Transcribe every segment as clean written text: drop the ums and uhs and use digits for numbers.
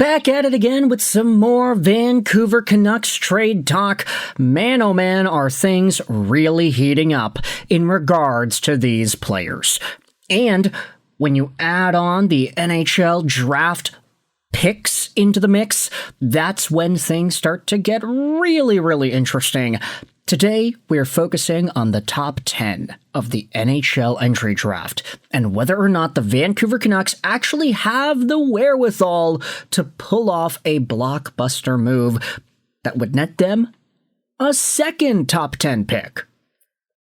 Back at it again with some more Vancouver Canucks trade talk. Man, oh man, are things really heating up in regards to these players. And when you add on the NHL Draft picks into the mix, that's when things start to get really interesting. Today, we're focusing on the top 10 of the NHL Entry Draft and whether or not the Vancouver Canucks actually have the wherewithal to pull off a blockbuster move that would net them a second top 10 pick.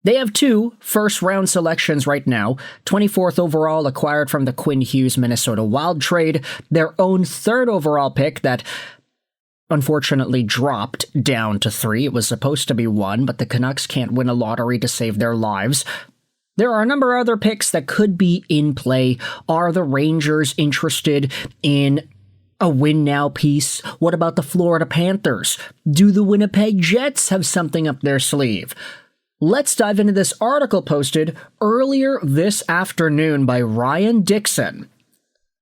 They have two first-round selections right now, 24th overall acquired from the Quinn Hughes Minnesota Wild trade, their own third overall pick that unfortunately dropped down to 3. It was supposed to be 1, but the Canucks can't win a lottery to save their lives. There are a number of other picks that could be in play. Are the Rangers interested in a win-now piece? What about the Florida Panthers? Do the Winnipeg Jets have something up their sleeve? Let's dive into this article posted earlier this afternoon by Ryan Dixon,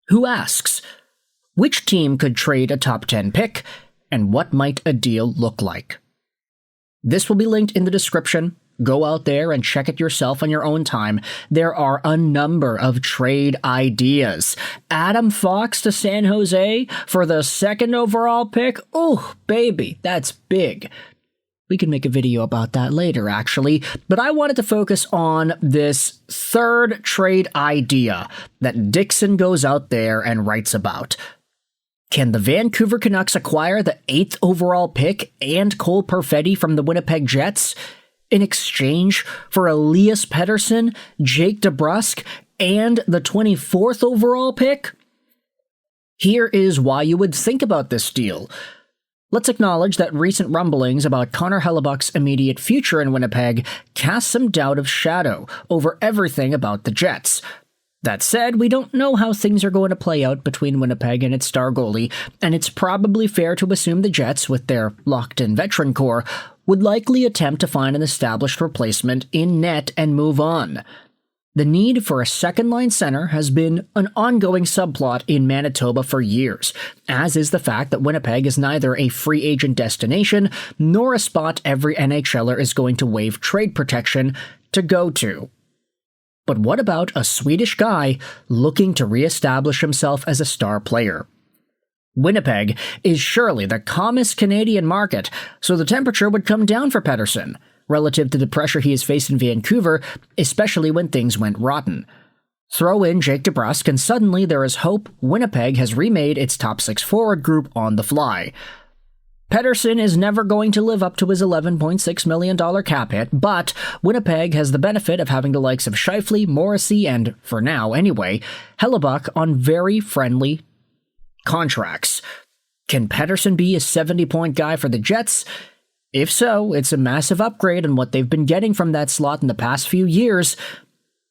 who asks, which team could trade a top 10 pick, and what might a deal look like? This will be linked in the description. Go out there and check it yourself on your own time. There are a number of trade ideas. Adam Fox to San Jose for the second overall pick? Oh, baby, that's big. We can make a video about that later, actually, but I wanted to focus on this third trade idea that Dixon goes out there and writes about. Can the Vancouver Canucks acquire the 8th overall pick and Cole Perfetti from the Winnipeg Jets in exchange for Elias Pettersson, Jake Debrusk, and the 24th overall pick? Here is why you would think about this deal. Let's acknowledge that recent rumblings about Connor Hellebuyck's immediate future in Winnipeg cast some doubt of shadow over everything about the Jets. That said, we don't know how things are going to play out between Winnipeg and its star goalie, and it's probably fair to assume the Jets, with their locked-in veteran core, would likely attempt to find an established replacement in net and move on. The need for a second-line center has been an ongoing subplot in Manitoba for years, as is the fact that Winnipeg is neither a free agent destination nor a spot every NHLer is going to waive trade protection to go to. But what about a Swedish guy looking to reestablish himself as a star player? Winnipeg is surely the calmest Canadian market, so the temperature would come down for Pettersson, relative to the pressure he has faced in Vancouver, especially when things went rotten. Throw in Jake Debrusk and suddenly there is hope Winnipeg has remade its top 6 forward group on the fly. Pettersson is never going to live up to his $11.6 million cap hit, but Winnipeg has the benefit of having the likes of Scheifele, Morrissey, and, for now anyway, Hellebuyck on very friendly contracts. Can Pettersson be a 70-point guy for the Jets? If so, it's a massive upgrade on what they've been getting from that slot in the past few years.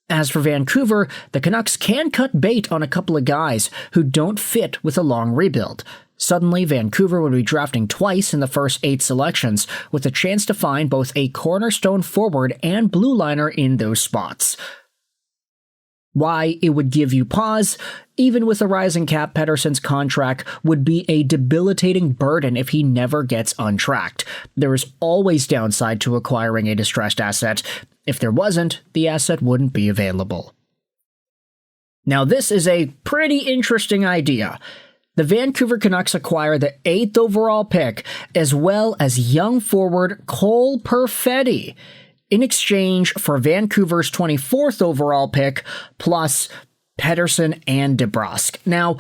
As for Vancouver, the Canucks can cut bait on a couple of guys who don't fit with a long rebuild. Suddenly, Vancouver would be drafting twice in the first 8 selections, with a chance to find both a cornerstone forward and blue liner in those spots. Why it would give you pause? Even with a rising cap, Pettersson's contract would be a debilitating burden if he never gets untracked. There is always downside to acquiring a distressed asset. If there wasn't, the asset wouldn't be available. Now, this is a pretty interesting idea. The Vancouver Canucks acquire the 8th overall pick, as well as young forward Cole Perfetti, in exchange for Vancouver's 24th overall pick, plus Pettersson and Debrusk. Now,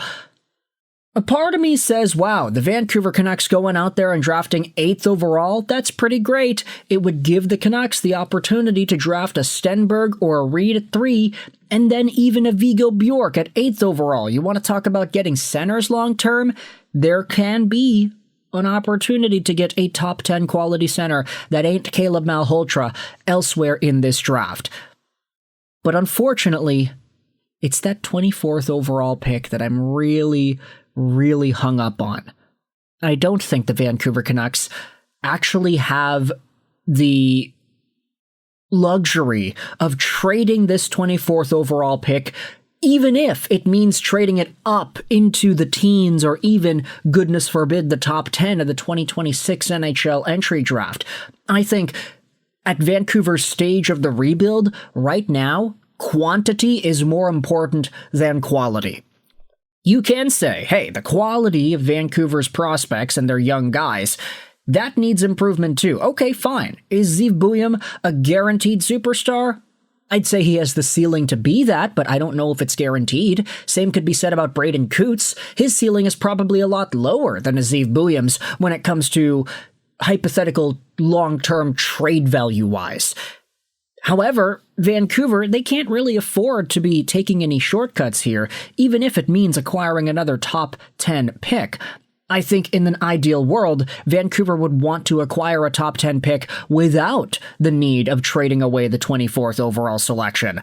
a part of me says, wow, the Vancouver Canucks going out there and drafting 8th overall, that's pretty great. It would give the Canucks the opportunity to draft a Stenberg or a Reed at 3, and then even a Viggo Bjork at 8th overall. You want to talk about getting centers long-term? There can be an opportunity to get a top 10 quality center that ain't Caleb Malhotra elsewhere in this draft. But unfortunately, it's that 24th overall pick that I'm really hung up on. I don't think the Vancouver Canucks actually have the luxury of trading this 24th overall pick even if it means trading it up into the teens or even, goodness forbid, the top 10 of the 2026 NHL Entry Draft. I think at Vancouver's stage of the rebuild, right now, quantity is more important than quality. You can say, hey, the quality of Vancouver's prospects and their young guys, that needs improvement too. Okay, fine. Is Zeev Buium a guaranteed superstar? I'd say he has the ceiling to be that, but I don't know if it's guaranteed. Same could be said about Braden Coots. His ceiling is probably a lot lower than a Zeev Buium's when it comes to hypothetical long-term trade value-wise. However, Vancouver, they can't really afford to be taking any shortcuts here, even if it means acquiring another top 10 pick. I think in an ideal world, Vancouver would want to acquire a top 10 pick without the need of trading away the 24th overall selection.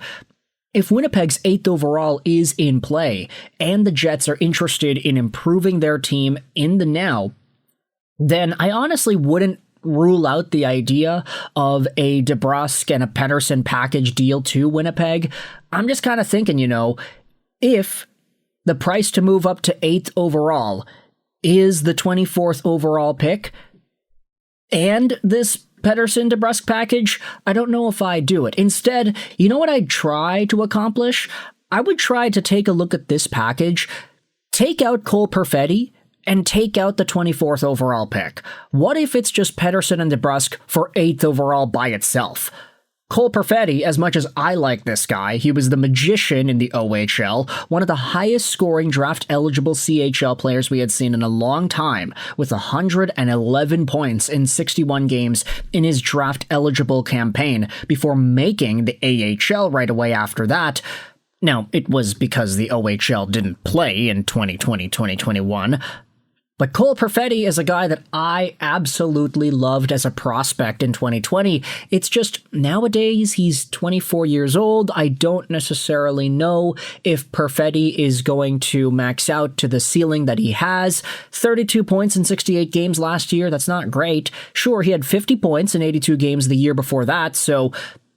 If Winnipeg's 8th overall is in play, and the Jets are interested in improving their team in the now, then I honestly wouldn't rule out the idea of a Debrusk and a Pettersson package deal to Winnipeg. I'm just kind of thinking, if the price to move up to 8th overall is the 24th overall pick and this Pettersson Debrusk package, I don't know if I do it. Instead, you know what I'd try to accomplish? I would try to take a look at this package, take out Cole Perfetti, and take out the 24th overall pick. What if it's just Pettersson and Debrusk for 8th overall by itself? Cole Perfetti, as much as I like this guy, he was the magician in the OHL, one of the highest scoring draft-eligible CHL players we had seen in a long time, with 111 points in 61 games in his draft-eligible campaign, before making the AHL right away after that. Now, it was because the OHL didn't play in 2020-2021, but Cole Perfetti is a guy that I absolutely loved as a prospect in 2020. It's just nowadays he's 24 years old. I don't necessarily know if Perfetti is going to max out to the ceiling that he has. 32 points in 68 games last year. That's not great. Sure, he had 50 points in 82 games the year before that, so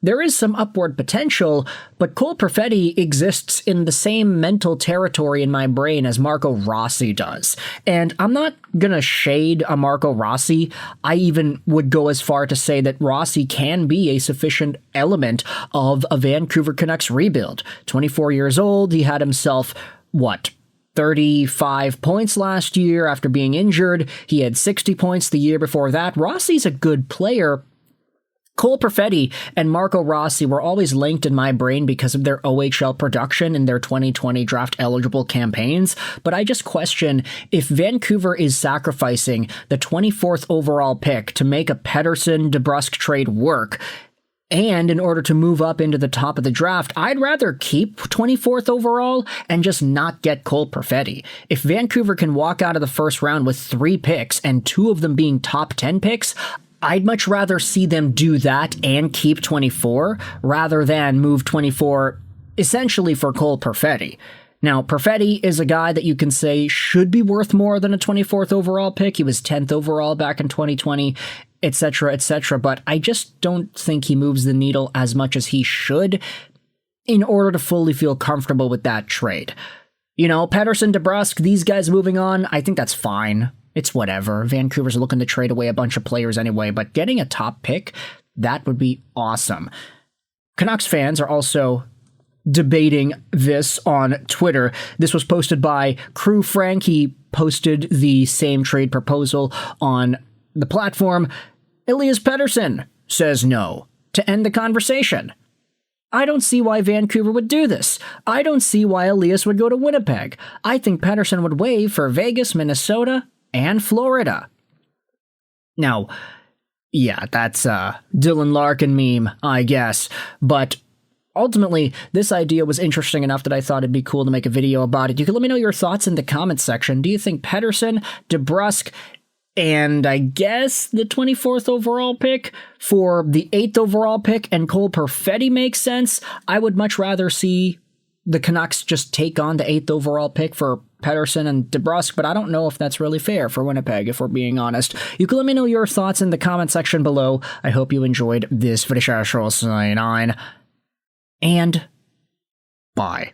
there is some upward potential, but Cole Perfetti exists in the same mental territory in my brain as Marco Rossi does. And I'm not gonna shade a Marco Rossi. I even would go as far to say that Rossi can be a sufficient element of a Vancouver Canucks rebuild. 24 years old, he had himself, 35 points last year after being injured. He had 60 points the year before that. Rossi's a good player. Cole Perfetti and Marco Rossi were always linked in my brain because of their OHL production in their 2020 draft-eligible campaigns, but I just question if Vancouver is sacrificing the 24th overall pick to make a Pettersson-Debrusk trade work, and in order to move up into the top of the draft, I'd rather keep 24th overall and just not get Cole Perfetti. If Vancouver can walk out of the first round with 3 picks and 2 of them being top 10 picks, I'd much rather see them do that and keep 24 rather than move 24 essentially for Cole Perfetti. Now, Perfetti is a guy that you can say should be worth more than a 24th overall pick. He was 10th overall back in 2020, etc., but I just don't think he moves the needle as much as he should in order to fully feel comfortable with that trade. Pettersson, Debrusk, these guys moving on, I think that's fine. It's whatever. Vancouver's looking to trade away a bunch of players anyway, but getting a top pick, that would be awesome. Canucks fans are also debating this on Twitter. This was posted by Crew Frank. He posted the same trade proposal on the platform. Elias Pettersson says no to end the conversation. I don't see why Vancouver would do this. I don't see why Elias would go to Winnipeg. I think Pettersson would waive for Vegas, Minnesota, and Florida. Now, yeah, that's a Dylan Larkin meme, I guess, but ultimately, this idea was interesting enough that I thought it'd be cool to make a video about it. You can let me know your thoughts in the comments section. Do you think Pettersson, Debrusk, and I guess the 24th overall pick for the 8th overall pick and Cole Perfetti makes sense? I would much rather see the Canucks just take on the 8th overall pick for Pettersson and Debrusk, but I don't know if that's really fair for Winnipeg, if we're being honest. You can let me know your thoughts in the comment section below. I hope you enjoyed this video, and bye.